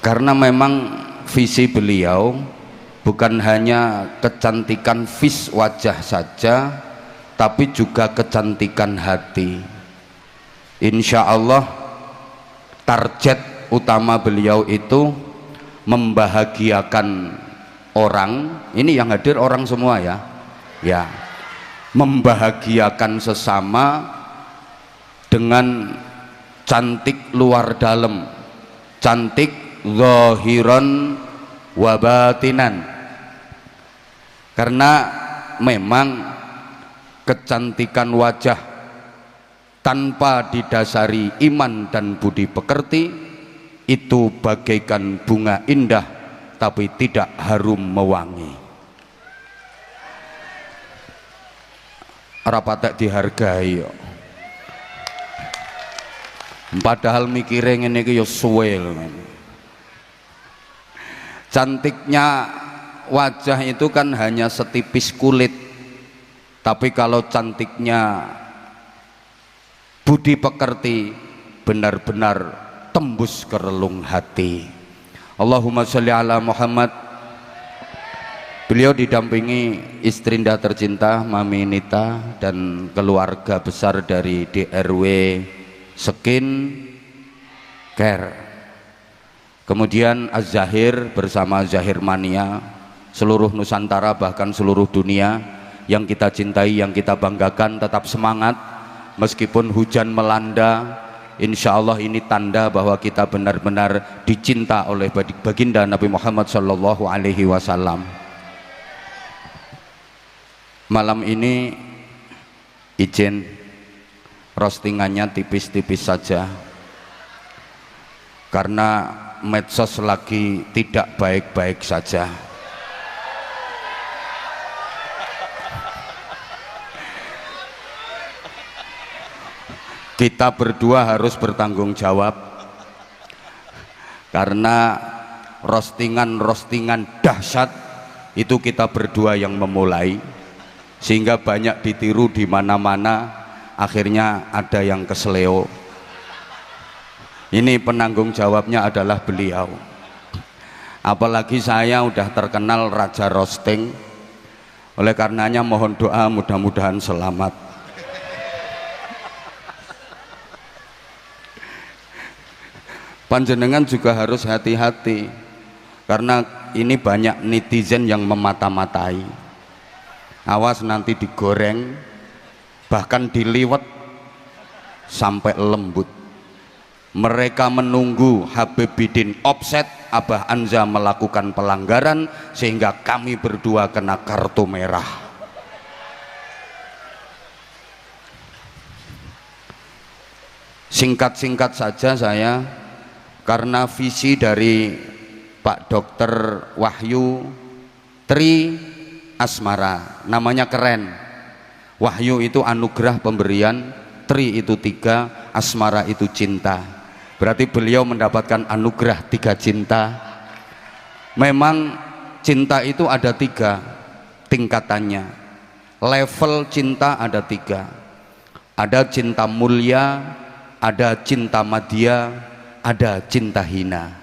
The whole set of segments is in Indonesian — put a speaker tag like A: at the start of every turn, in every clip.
A: Karena memang visi beliau bukan hanya kecantikan wajah saja, tapi juga kecantikan hati. Insya Allah target utama beliau itu membahagiakan orang. Ini yang hadir orang semua ya, ya, membahagiakan sesama dengan cantik luar dalam, cantik zahiran wa batinan. Karena memang kecantikan wajah tanpa didasari iman dan budi pekerti itu bagaikan bunga indah tapi tidak harum mewangi. Rapatek dihargai yo. Padahal mikire ngene iki yo suwe. Cantiknya wajah itu kan hanya setipis kulit, tapi kalau cantiknya budi pekerti benar-benar tembus ke relung hati. Allahumma sholli ala Muhammad. Beliau didampingi istrinda tercinta Mami Nita dan keluarga besar dari DRW Skin Care. Kemudian Az-Zahir bersama Zahir Mania, seluruh Nusantara bahkan seluruh dunia yang kita cintai, yang kita banggakan, tetap semangat meskipun hujan melanda. Insya Allah ini tanda bahwa kita benar-benar dicinta oleh baginda Nabi Muhammad Sallallahu Alaihi Wasallam. Malam ini izin roastingannya tipis-tipis saja karena medsos lagi tidak baik-baik saja. Kita berdua harus bertanggung jawab karena roastingan dahsyat itu kita berdua yang memulai, sehingga banyak ditiru di mana-mana, akhirnya ada yang keseleo. Ini penanggung jawabnya adalah beliau. Apalagi saya udah terkenal raja roasting, oleh karenanya mohon doa mudah-mudahan selamat. Panjenengan juga harus hati-hati karena ini banyak netizen yang memata-matai. Awas nanti digoreng, bahkan diliwet sampai lembut. Mereka menunggu Habib Bidin offset, Abah Anza melakukan pelanggaran sehingga kami berdua kena kartu merah. Singkat-singkat saja saya, karena visi dari Pak Dokter Wahyu Tri Asmara, namanya keren. Wahyu itu anugerah pemberian, Tri itu 3, Asmara itu cinta. Berarti beliau mendapatkan anugerah 3 cinta. Memang cinta itu ada 3 tingkatannya. Level cinta ada 3. Ada cinta mulia, ada cinta madya, ada cinta hina.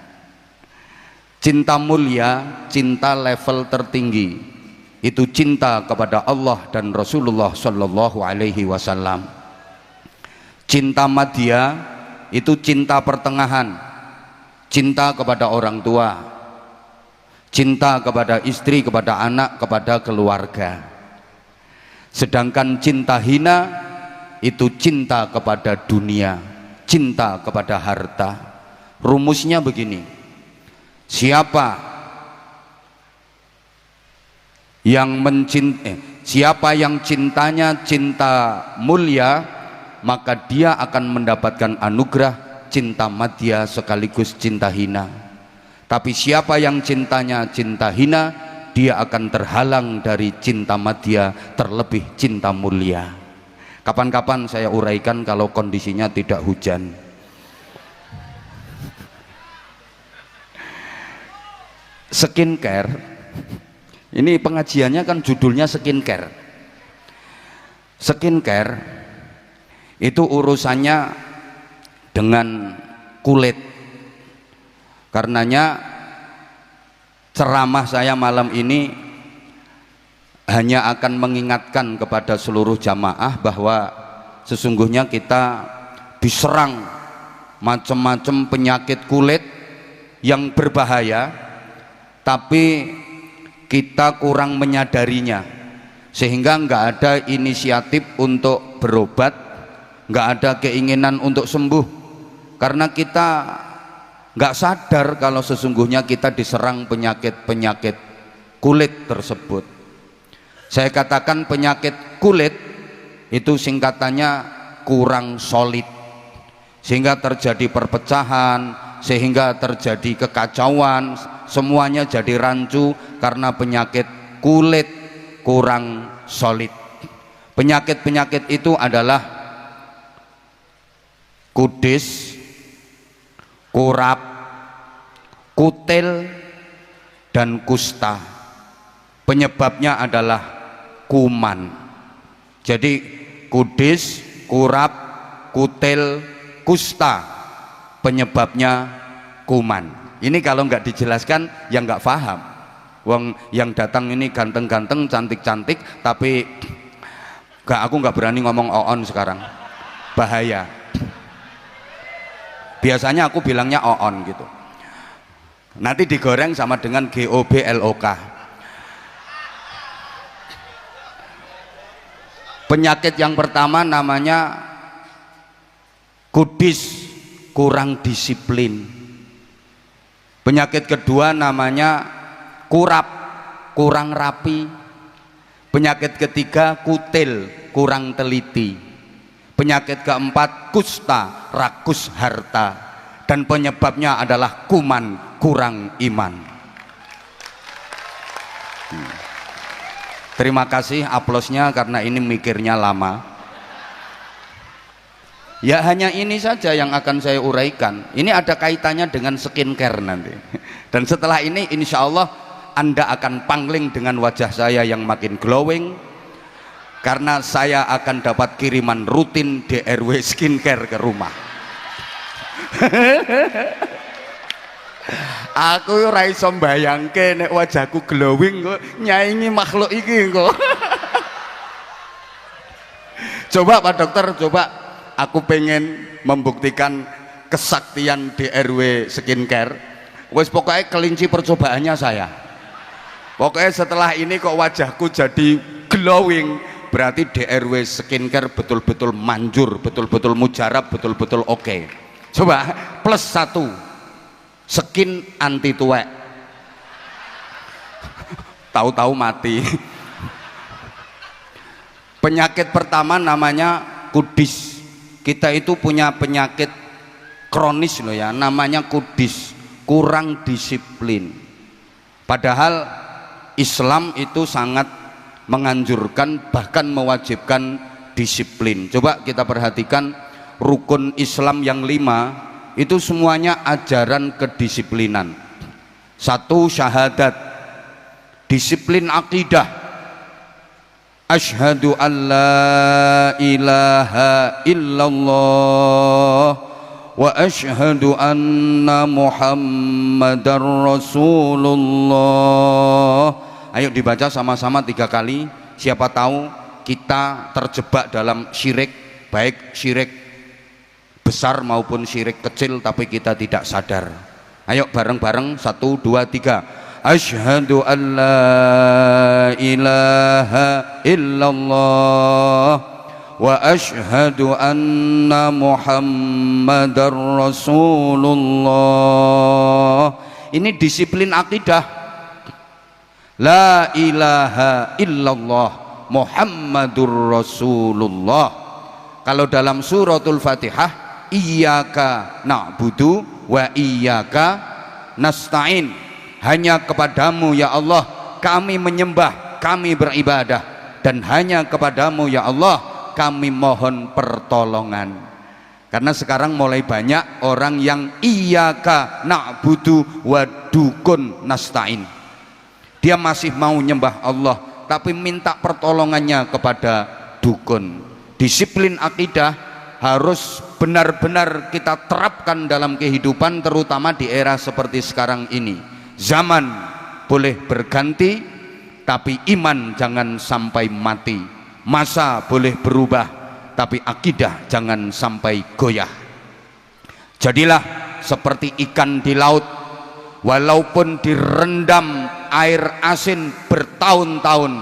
A: Cinta mulia, cinta level tertinggi, itu cinta kepada Allah dan Rasulullah Shallallahu Alaihi Wasallam. Cinta madya itu cinta pertengahan, cinta kepada orang tua, cinta kepada istri, kepada anak, kepada keluarga. Sedangkan cinta hina itu cinta kepada dunia, cinta kepada harta. Rumusnya begini: siapa yang cintanya cinta mulia, maka dia akan mendapatkan anugerah cinta madya sekaligus cinta hina. Tapi siapa yang cintanya cinta hina, dia akan terhalang dari cinta madya, terlebih cinta mulia. Kapan-kapan saya uraikan kalau kondisinya tidak hujan. Skincare, ini pengajiannya kan judulnya skincare. Skincare itu urusannya dengan kulit. Karenanya ceramah saya malam ini hanya akan mengingatkan kepada seluruh jamaah bahwa sesungguhnya kita diserang macam-macam penyakit kulit yang berbahaya, tapi kita kurang menyadarinya, sehingga nggak ada inisiatif untuk berobat, nggak ada keinginan untuk sembuh, karena kita nggak sadar kalau sesungguhnya kita diserang penyakit-penyakit kulit tersebut. Saya katakan penyakit kulit itu singkatannya kurang solid, sehingga terjadi perpecahan, sehingga terjadi kekacauan, semuanya jadi rancu karena penyakit kulit kurang solid. Penyakit-penyakit itu adalah kudis, kurap, kutil, dan kusta. Penyebabnya adalah kuman. Jadi kudis, kurap, kutil, kusta, penyebabnya kuman. Ini kalau nggak dijelaskan ya nggak paham. Wong yang datang ini ganteng-ganteng, cantik-cantik, tapi aku nggak berani ngomong oon sekarang, bahaya. Biasanya aku bilangnya oon gitu, nanti digoreng sama dengan GOBLOK. Penyakit yang pertama namanya kudis, kurang disiplin. Penyakit kedua namanya kurap, kurang rapi. Penyakit ketiga kutil, kurang teliti. Penyakit keempat kusta, rakus harta. Dan penyebabnya adalah kuman, kurang iman. Terima kasih aplausnya karena ini mikirnya lama. Ya hanya ini saja yang akan saya uraikan. Ini ada kaitannya dengan skincare nanti. Dan setelah ini insya Allah Anda akan pangling dengan wajah saya yang makin glowing, karena saya akan dapat kiriman rutin DRW skincare ke rumah. Aku ora iso mbayangke nek wajahku glowing kok nyaingi makhluk iki kok. Coba Pak Dokter, coba aku pengen membuktikan kesaktian DRW skincare. Wes pokoknya kelinci percobaannya saya. Pokoknya setelah ini kok wajahku jadi glowing, berarti DRW skincare betul-betul manjur, betul-betul mujarab, betul-betul oke. Coba plus 1, skin anti tuwek. Tahu-tahu mati. Penyakit pertama namanya kudis. Kita itu punya penyakit kronis loh ya, namanya kudis, kurang disiplin. Padahal Islam itu sangat menganjurkan, bahkan mewajibkan disiplin. Coba kita perhatikan rukun Islam yang 5 itu semuanya ajaran kedisiplinan. 1, syahadat, disiplin akidah. Asyhadu an la ilaha illallah wa asyhadu anna muhammadar rasulullah. Ayo dibaca sama-sama 3 kali. Siapa tahu kita terjebak dalam syirik, baik syirik besar maupun syirik kecil, tapi kita tidak sadar. Ayo bareng-bareng 1, 2, 3. Asyhadu an la ilaha illallah wa asyhadu anna muhammadar rasulullah. Ini disiplin akidah. La ilaha illallah muhammadur rasulullah. Kalau dalam suratul Fatihah, iyyaka na'budu wa iyyaka nasta'in, hanya kepadamu ya Allah kami menyembah, kami beribadah, dan hanya kepadamu ya Allah kami mohon pertolongan. Karena sekarang mulai banyak orang yang iyyaka na'budu wa dukun nasta'in, dia masih mau nyembah Allah tapi minta pertolongannya kepada dukun. Disiplin akidah harus benar-benar kita terapkan dalam kehidupan, terutama di era seperti sekarang ini. Zaman boleh berganti, tapi iman jangan sampai mati. Masa boleh berubah, tapi akidah jangan sampai goyah. Jadilah seperti ikan di laut, walaupun direndam air asin bertahun-tahun,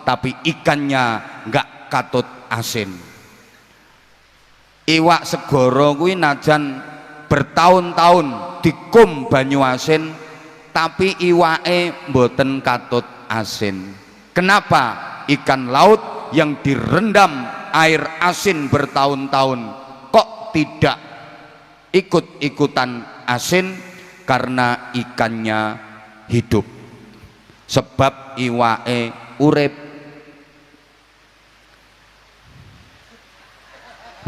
A: tapi ikannya nggak katut asin. Iwak segara kuwi najan bertahun-tahun dikum banyu asin, tapi iwake mboten katut asin. Kenapa? Ikan laut yang direndam air asin bertahun-tahun kok tidak ikut-ikutan asin? Karena ikannya hidup, sebab iwake urip.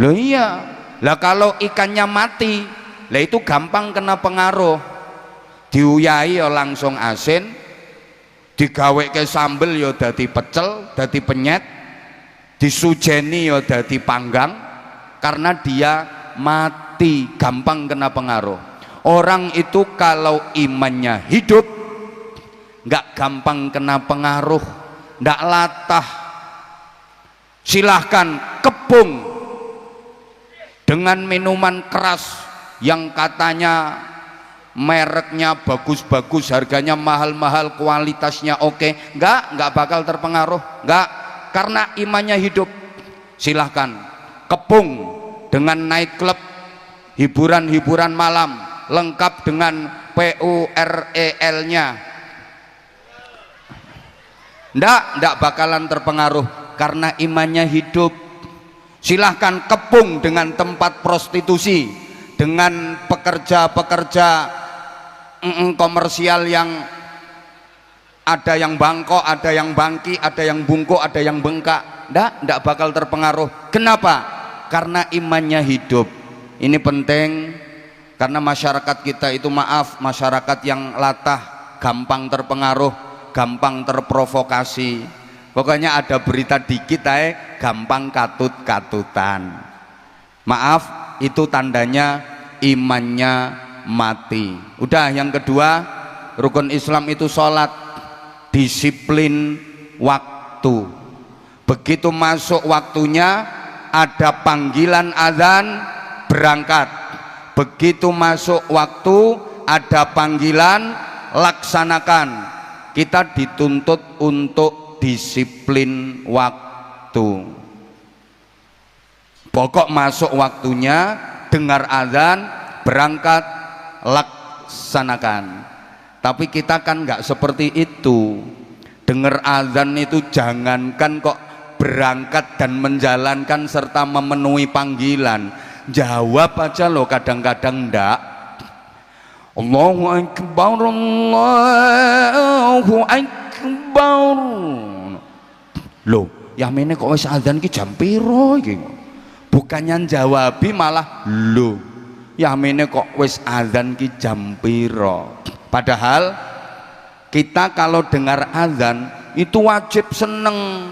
A: Loh iya, lah kalau ikannya mati, lah itu gampang kena pengaruh. Diuyai ya langsung asin, digawe ke sambel ya dadi pecel, dadi penyet, disujeni ya dadi panggang, karena dia mati, gampang kena pengaruh. Orang itu kalau imannya hidup nggak gampang kena pengaruh, nggak latah. Silahkan kepung dengan minuman keras yang katanya mereknya bagus-bagus, harganya mahal-mahal, kualitasnya oke, nggak bakal terpengaruh, nggak, karena imannya hidup. Silahkan kepung dengan night club, hiburan-hiburan malam lengkap dengan PUREL-nya, nggak bakalan terpengaruh karena imannya hidup. Silahkan kepung dengan tempat prostitusi, dengan pekerja-pekerja komersial yang ada yang bangkok, ada yang bangki, ada yang bungkuk, ada yang bengkak. Nggak bakal terpengaruh. Kenapa? Karena imannya hidup. Ini penting, karena masyarakat kita itu, maaf, masyarakat yang latah, gampang terpengaruh, gampang terprovokasi. Pokoknya ada berita dikit gampang katut-katutan. Maaf, itu tandanya imannya mati. Udah, yang kedua, rukun Islam itu sholat, disiplin waktu. Begitu masuk waktunya, ada panggilan azan, berangkat. Begitu masuk waktu, ada panggilan, laksanakan. Kita dituntut untuk disiplin waktu. Pokok masuk waktunya, dengar azan, berangkat, laksanakan. Tapi kita kan nggak seperti itu. Dengar azan itu jangankan kok berangkat dan menjalankan serta memenuhi panggilan, jawab aja loh kadang-kadang ndak. Allahu Akbar, Allahu Akbar. Loh, yamene kok wis azan ki jam piro iki? Bukannya jawabi malah loh, yamene kok wis azan ki jam piro? Padahal kita kalau dengar azan itu wajib seneng,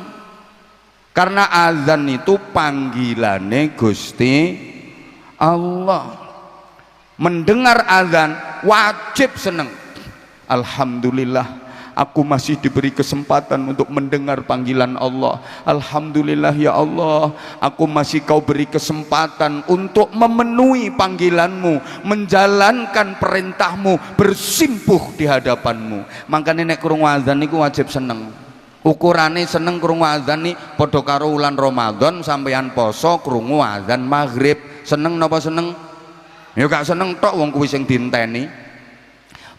A: karena azan itu panggilane Gusti Allah. Mendengar azan wajib seneng. Alhamdulillah, aku masih diberi kesempatan untuk mendengar panggilan Allah. Alhamdulillah ya Allah, aku masih kau beri kesempatan untuk memenuhi panggilanmu, menjalankan perintahmu, bersimpuh di hadapanmu. Makanya nek krungu azan niku wajib seneng. Ukurane seneng krungu azan nih padha karo wulan Ramadan sampeyan poso krungu azan maghrib. Seneng napa seneng? Ya gak seneng tok, wong kuwi sing dinteni.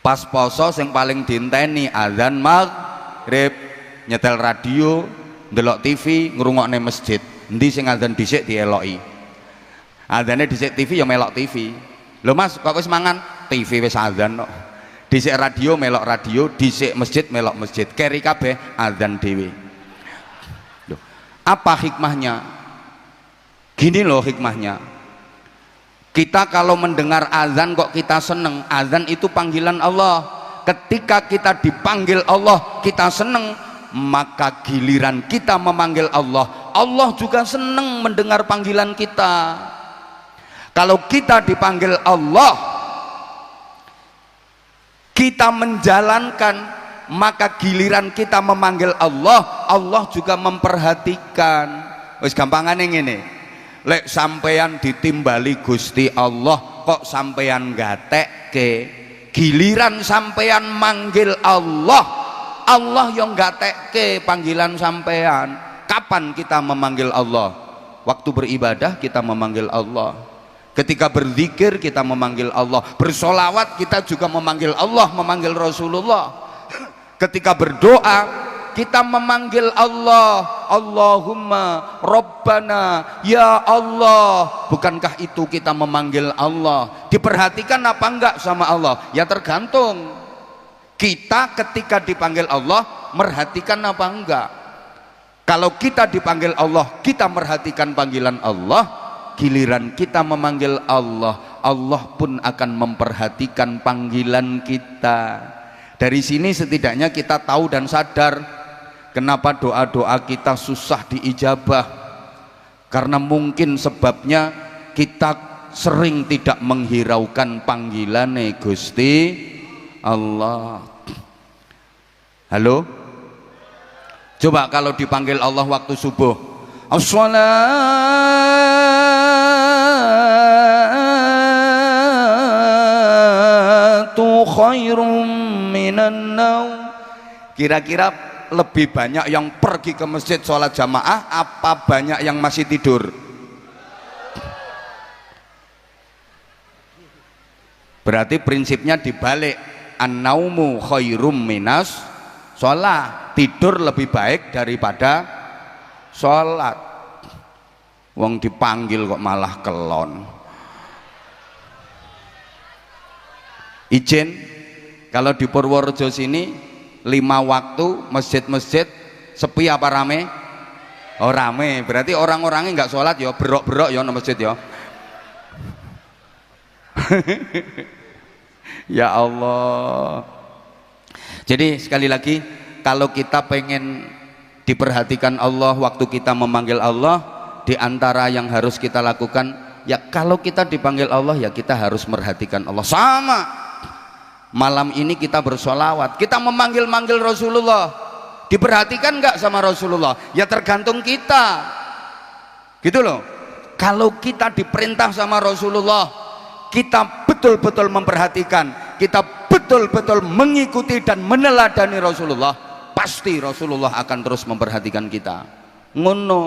A: Pas poso sing paling dinteni azan maghrib, nyetel radio, ndelok TV, ngrungokne masjid. Endi sing azan dhisik dieloki. Azane dhisik TV ya melok TV. Lho Mas, kok wis mangan? TV wis azan kok. Dhisik radio melok radio, dhisik masjid melok masjid. Keri kabeh azan dhewe. Loh, apa hikmahnya? Gini loh hikmahnya. Kita kalau mendengar azan kok kita seneng. Azan itu panggilan Allah. Ketika kita dipanggil Allah, kita seneng, maka giliran kita memanggil Allah, Allah juga seneng mendengar panggilan kita. Kalau kita dipanggil Allah, kita menjalankan, maka giliran kita memanggil Allah, Allah juga memperhatikan. Wis gampangane ngene, lek sampeyan ditimbali Gusti Allah kok sampeyan gatekke, giliran sampeyan manggil Allah, Allah yang gatekke panggilan sampeyan. Kapan kita memanggil Allah? Waktu beribadah kita memanggil Allah, ketika berzikir kita memanggil Allah, bersolawat kita juga memanggil Allah, memanggil Rasulullah. Ketika berdoa kita memanggil Allah, Allahumma Rabbana, ya Allah. Bukankah itu kita memanggil Allah? Diperhatikan apa enggak sama Allah? Ya tergantung kita ketika dipanggil Allah merhatikan apa enggak. Kalau kita dipanggil Allah, kita merhatikan panggilan Allah, giliran kita memanggil Allah, Allah pun akan memperhatikan panggilan kita. Dari sini setidaknya kita tahu dan sadar kenapa doa-doa kita susah diijabah, karena mungkin sebabnya kita sering tidak menghiraukan panggilan Gusti Allah. Halo? Coba kalau dipanggil Allah waktu subuh, as-salatu khairum minan naum. Kira-kira lebih banyak yang pergi ke masjid sholat jamaah apa banyak yang masih tidur? Berarti prinsipnya dibalik, an-naumu khairum minas sholat. Tidur lebih baik daripada sholat. Wong dipanggil kok malah kelon. Izin, kalau di Purworejo sini 5 waktu masjid-masjid sepi apa rame? Oh rame, berarti orang-orangnya nggak sholat ya, berok-berok ya di masjid ya. Ya Allah. Jadi sekali lagi, kalau kita pengen diperhatikan Allah waktu kita memanggil Allah, di antara yang harus kita lakukan, ya kalau kita dipanggil Allah ya kita harus merhatikan Allah. Sama malam ini kita bersolawat, kita memanggil-manggil Rasulullah, diperhatikan nggak sama Rasulullah? Ya tergantung kita, gitu loh. Kalau kita diperintah sama Rasulullah, kita betul-betul memperhatikan, kita betul-betul mengikuti dan meneladani Rasulullah, pasti Rasulullah akan terus memperhatikan kita. Ngono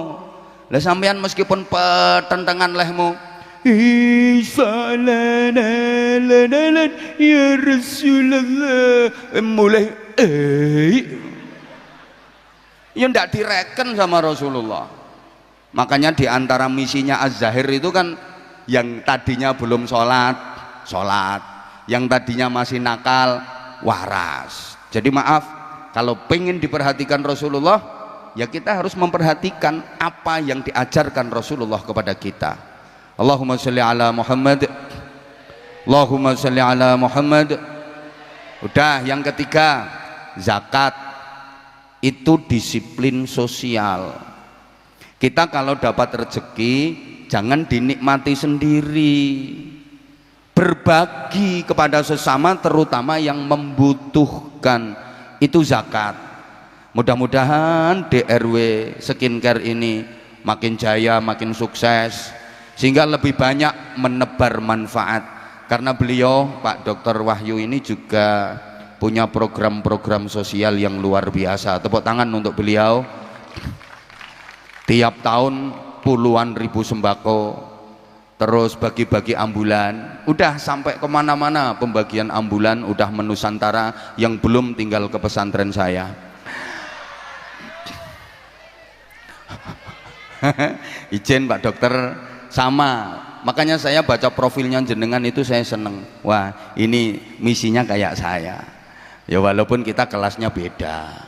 A: lah sampean meskipun pertentangan lehmu, ya Rasulullah, mulai ya ndak direken sama Rasulullah. Makanya diantara misinya Az-Zahir itu kan, yang tadinya belum sholat, yang tadinya masih nakal, waras. Jadi maaf, kalau pengen diperhatikan Rasulullah, ya kita harus memperhatikan apa yang diajarkan Rasulullah kepada kita. Allahumma sholli ala Muhammad, Allahumma sholli ala Muhammad. Udah, yang ketiga, zakat itu disiplin sosial. Kita kalau dapat rezeki jangan dinikmati sendiri, berbagi kepada sesama, terutama yang membutuhkan, itu zakat. Mudah-mudahan DRW skincare ini makin jaya, makin sukses, sehingga lebih banyak menebar manfaat. Karena beliau, Pak Dr. Wahyu ini juga punya program-program sosial yang luar biasa. Tepuk tangan untuk beliau. Tiap tahun puluhan ribu sembako, terus bagi-bagi ambulan, udah sampai kemana-mana pembagian ambulan, udah menusantara. Yang belum tinggal ke pesantren saya. Izin Pak Dokter, sama. Makanya saya baca profilnya jenengan itu saya seneng. Wah, ini misinya kayak saya. Ya walaupun kita kelasnya beda,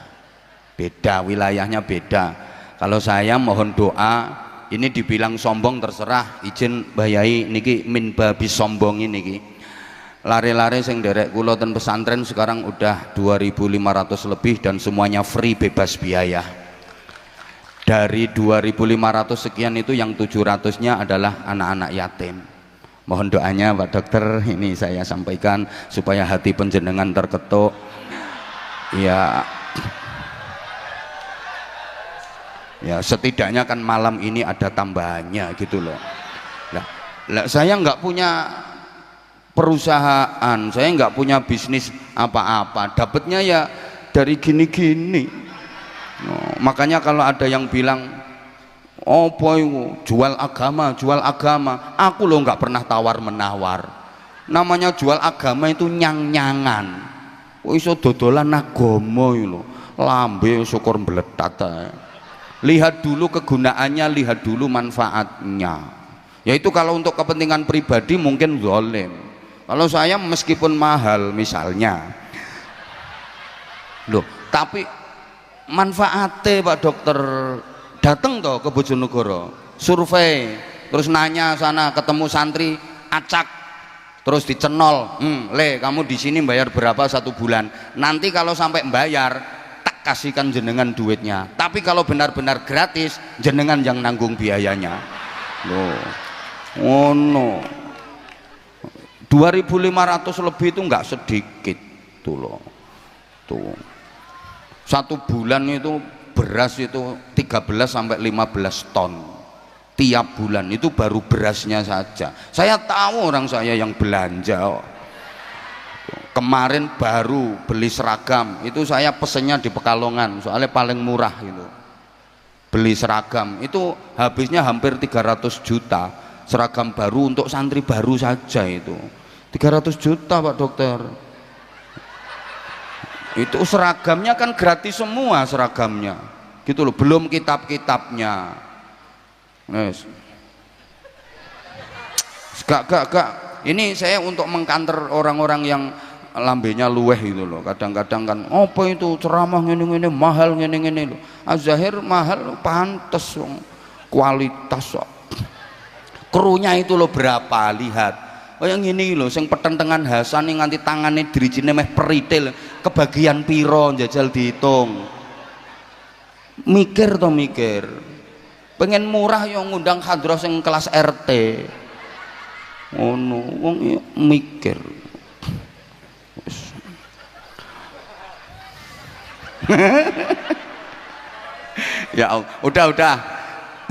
A: wilayahnya beda. Kalau saya mohon doa, ini dibilang sombong terserah, izin Mbah Yai niki min babi sombong ini. Lare-lare sing derek kula ten pesantren sekarang udah 2.500 lebih dan semuanya free, bebas biaya. Dari 2.500 sekian itu yang 700-nya adalah anak-anak yatim. Mohon doanya Pak Dokter, ini saya sampaikan supaya hati penjenengan terketuk. Ya, ya setidaknya kan malam ini ada tambahannya gitu loh. Lah saya nggak punya perusahaan, saya nggak punya bisnis apa-apa, dapatnya ya dari gini-gini. Makanya kalau ada yang bilang apa itu jual agama, aku loh nggak pernah tawar menawar. Namanya jual agama itu nyang-nyangan. Iso dodolan agama itu lambe syukur mbletat. Lihat dulu kegunaannya, lihat dulu manfaatnya. Yaitu kalau untuk kepentingan pribadi mungkin zalim. Kalau saya meskipun mahal misalnya, loh, tapi manfaatnya Pak Dokter, datang toh ke Bojonegoro, survei, terus nanya sana, ketemu santri, acak, terus dicenol, le kamu di sini bayar berapa 1 bulan, nanti kalau sampai bayar tak kasihkan jenengan duitnya, tapi kalau benar-benar gratis jenengan yang nanggung biayanya. Loh, oh no, 2.500 lebih itu nggak sedikit tuh loh, tuh 1 bulan itu beras itu 13 sampai 15 ton tiap bulan, itu baru berasnya saja. Saya tahu orang saya yang belanja kemarin baru beli seragam, itu saya pesennya di Pekalongan soalnya paling murah itu. Beli seragam itu habisnya hampir 300 juta, seragam baru untuk santri baru saja itu 300 juta Pak Dokter. Itu seragamnya kan gratis semua seragamnya gitu loh, belum kitab-kitabnya. Yes. Gak ini saya untuk mengkanter orang-orang yang lambenya luweh gitu loh. Kadang-kadang kan apa itu ceramah ngene-ngene mahal ngene-ngene loh. Az-Zahir mahal pantes kualitas kok. Krunya itu loh berapa, lihat. Oh yang ini loh, sing petentengan Hasan yang nganti tangannya dirijine meh peritil, kebagian piro jajal dihitung. Mikir toh mikir. Pengen murah yang ngundang hadroh sing kelas RT. Oh no, wong mikir. Ya Allah, udah.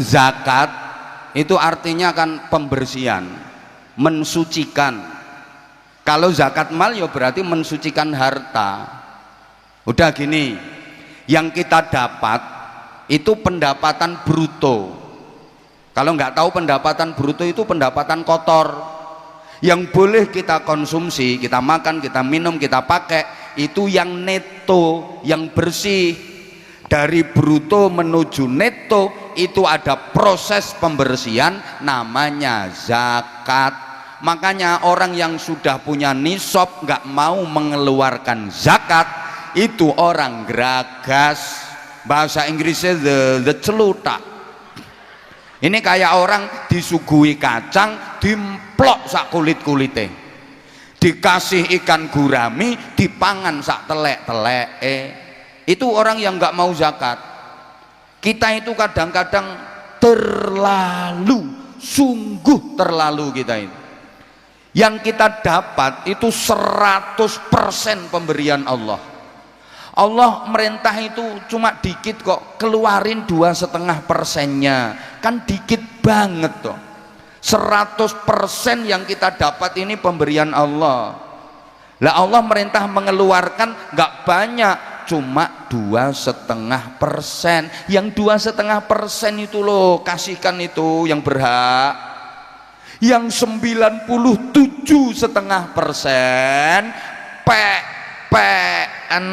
A: Zakat itu artinya kan pembersihan, mensucikan. Kalau zakat mal ya berarti mensucikan harta. Udah gini, yang kita dapat itu pendapatan bruto. Kalau nggak tahu pendapatan bruto itu pendapatan kotor yang boleh kita konsumsi, kita makan, kita minum, kita pakai, itu yang neto, yang bersih. Dari bruto menuju neto itu ada proses pembersihan namanya zakat. Makanya orang yang sudah punya nisab nggak mau mengeluarkan zakat itu orang geragas, bahasa Inggrisnya the celutak. Ini kayak orang disuguhi kacang dimplok sak kulit-kulite, dikasih ikan gurami dipangan sak telek-telek. Itu orang yang nggak mau zakat. Kita itu kadang-kadang terlalu, sungguh terlalu kita ini. Yang kita dapat itu 100% pemberian Allah. Allah merintah itu cuma dikit kok, keluarin 2,5%-nya, kan dikit banget toh. 100% yang kita dapat ini pemberian Allah. Lah Allah merintah mengeluarkan nggak banyak, cuma 2,5%. Yang 2,5% itu loh, kasihkan itu yang berhak. Yang 97,5% pean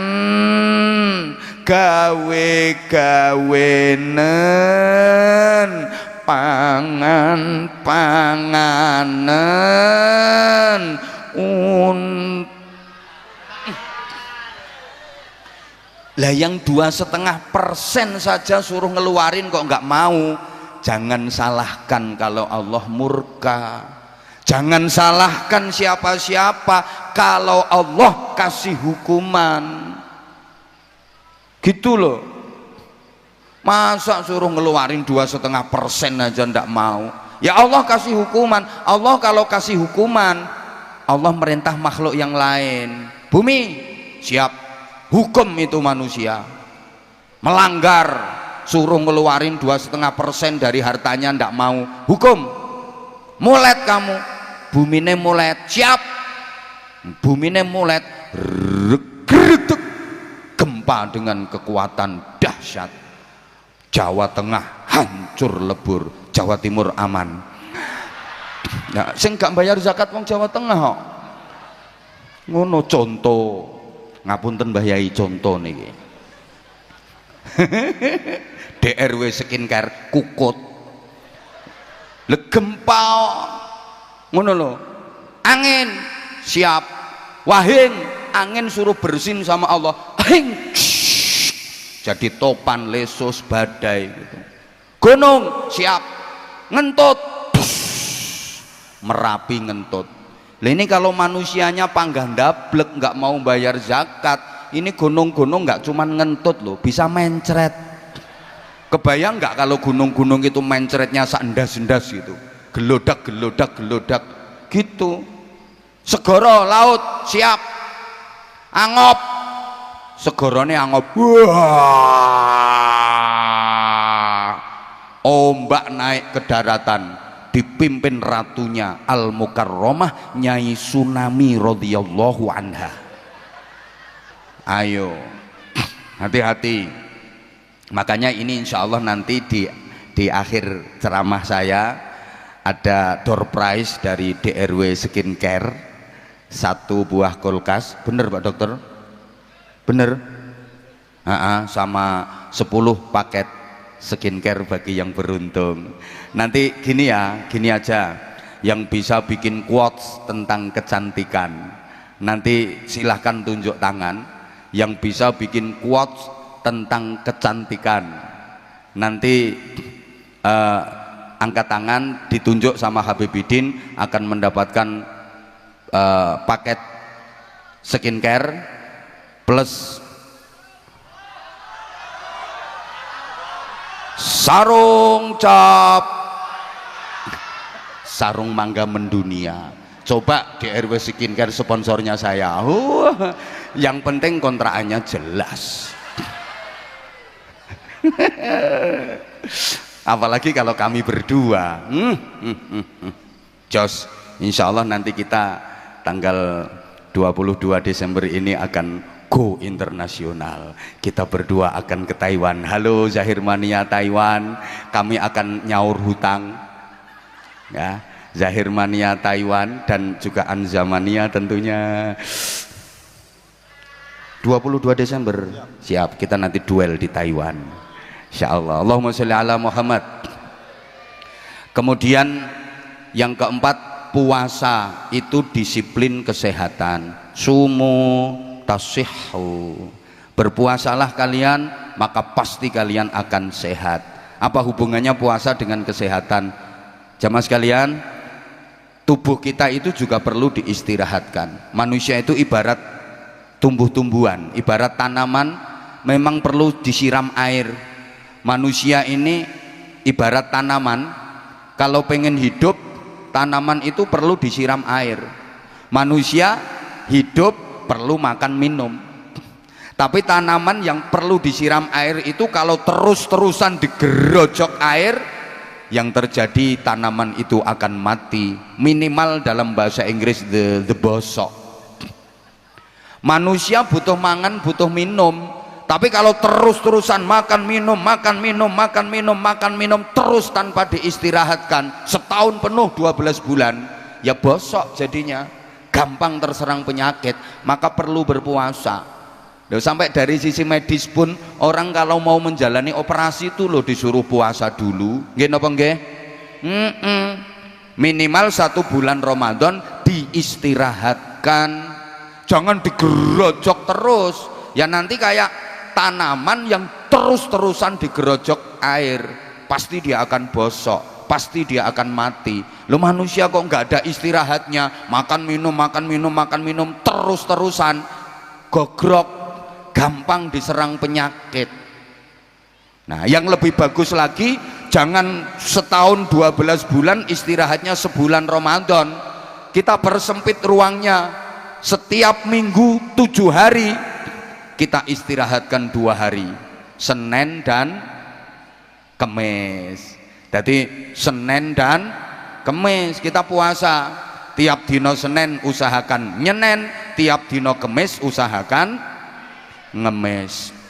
A: gawe-gawenen panganan lah yang 2,5% saja suruh ngeluarin kok nggak mau. Jangan salahkan kalau Allah murka, jangan salahkan siapa-siapa kalau Allah kasih hukuman gitu loh. Masa suruh ngeluarin 2,5% aja ndak mau, Ya Allah kasih hukuman. Allah kalau kasih hukuman, Allah merintah makhluk yang lain. Bumi siap, hukum itu manusia. Melanggar, suruh ngeluarin 2,5% dari hartanya, ndak mau, hukum. Mulet kamu, bumine mulet, siap. Bumine mulet, geredek, gempa dengan kekuatan dahsyat. Jawa Tengah hancur lebur, Jawa Timur aman. Nah, sing gak bayar zakat wong Jawa Tengah kok. Ngono contoh. Ngapunten Mbah Yai contoh niki. DRW skincare kukut. Le gempa ngono lho. Angin siap. Wahing angin suruh bersin sama Allah. Hing. Jadi topan, lesus, badai gitu. Gunung siap. Ngentut. Merapi ngentut. Lah ini kalau manusianya panggah ndablek nggak mau bayar zakat, ini gunung-gunung nggak cuman ngentut loh, bisa mencret. Kebayang nggak kalau gunung-gunung itu mencretnya sandas-endas gitu, gelodak gitu. Segoro laut siap, angop, segorone angop, wah, ombak naik ke daratan. Dipimpin ratunya Al-Mukarramah Nyai Tsunami radhiyallahu anha. Ayo hati-hati. Makanya ini insya Allah nanti di akhir ceramah saya ada door prize dari DRW Skincare, 1 buah kulkas. Bener Pak Dokter? Bener? Sama 10 paket skincare bagi yang beruntung. Nanti gini aja, yang bisa bikin quotes tentang kecantikan nanti silahkan tunjuk tangan. Yang bisa bikin quotes tentang kecantikan nanti angkat tangan, ditunjuk sama Habibidin, akan mendapatkan paket skincare plus sarung sarung mangga mendunia. Coba DRW Skincare sponsornya saya. Yang penting kontrakannya jelas. Apalagi kalau kami berdua. Jos, insya Allah nanti kita tanggal 22 Desember ini akan go internasional. Kita berdua akan ke Taiwan. Halo Zahir Mania Taiwan, kami akan nyaur hutang ya. Zahir Mania Taiwan dan juga Anza Mania tentunya 22 Desember siap, kita nanti duel di Taiwan insyaallah. Allahumma sholli ala Muhammad. Kemudian yang keempat, puasa itu disiplin kesehatan. Sumu tasihhu, berpuasalah kalian maka pasti kalian akan sehat. Apa hubungannya puasa dengan kesehatan? Jamaah sekalian, tubuh kita itu juga perlu diistirahatkan. Manusia itu ibarat tumbuh-tumbuhan, ibarat tanaman, memang perlu disiram air. Manusia ini ibarat tanaman, kalau pengen hidup, tanaman itu perlu disiram air. Manusia hidup perlu makan minum, tapi tanaman yang perlu disiram air itu kalau terus-terusan digerojok air, yang terjadi tanaman itu akan mati, minimal dalam bahasa Inggris the bosok. Manusia butuh mangan, butuh minum, tapi kalau terus-terusan makan minum terus tanpa diistirahatkan setahun penuh 12 bulan, ya bosok jadinya, gampang terserang penyakit. Maka perlu berpuasa. Loh, sampai dari sisi medis pun orang kalau mau menjalani operasi itu loh disuruh puasa dulu. Nggih napa nggih? Minimal 1 bulan Ramadan diistirahatkan, jangan digerojok terus. Ya nanti kayak tanaman yang terus-terusan digerojok air, pasti dia akan bosok, pasti dia akan mati. Lo manusia kok nggak ada istirahatnya, makan minum terus-terusan, gogrok, gampang diserang penyakit. Nah yang lebih bagus lagi, Jangan setahun 12 bulan istirahatnya sebulan Ramadan. Kita persempit ruangnya, setiap minggu 7 hari kita istirahatkan 2 hari, Senin dan Kemis. Jadi Senin dan Kemis kita puasa. Tiap dino Senin usahakan nyenen, tiap dino Kemis usahakan ngemis.